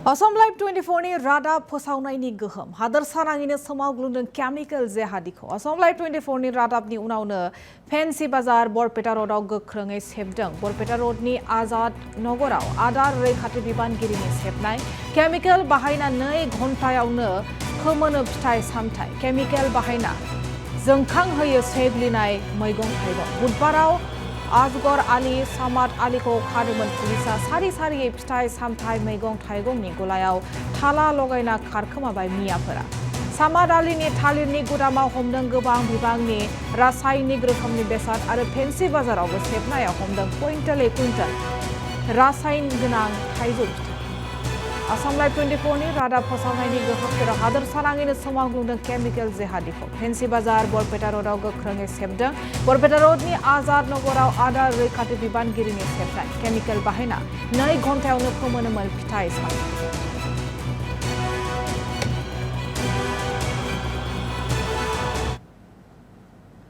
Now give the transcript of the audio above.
Assam Live 24 ni radar फोसावनायनि गोहोम हादोरसानाङैनो सोमावग्लुंदों chemical जेहादीखौ Assam Live 24 नि रादाबनि उनावनो फेन्सि बाजार बरपेटा रोडआव गोख्रोङै सेबदों बरपेटा रोडनि आजाद नगराव आदार रैखाथि बिबानगिरिनि सेबनाय केमिकल बाहायना 2 घन्टायावनो खोमोनो फिथाइ सामथाइ केमिकल बाहायना जोंखांहोयो सेग्लिनाय मैगं थाइगं बुधबाराव आजगर आली सामाद आलीखौ खादोंमोन पुलिसा सारि सारियै फिथाइ सामथाइ मैगं थाइगंनि गलायाव थाला लगायना खारखोमाबाय मियाफोरा सामाद आलीनि थालिरनि गुदामाव हमदों गोबां बिबांनि रासायनिक रोखोमनि बेसाद आरो फेन्सि बाजारावबो सेबनायाव हमदों कुइन्टलै कुइन्टल रासायन गोनां थाइजौ Assam Live 24 नि रादाब फोसावनायनि गोहोमफोराव हादोरसानाङैनो सोमावग्लुंदों केमिकल जेहादीखौ फेन्सि बाजार बरपेटा रोडआव गोख्रोङै सेबदों बरपेटा रोडनि आजाद नगराव आदार रैखाथि बिबानगिरिनि सेबनाय केमिकल बाहायना 2 घन्टायावनो फोमोनोमोन फिथाइ सामथाइ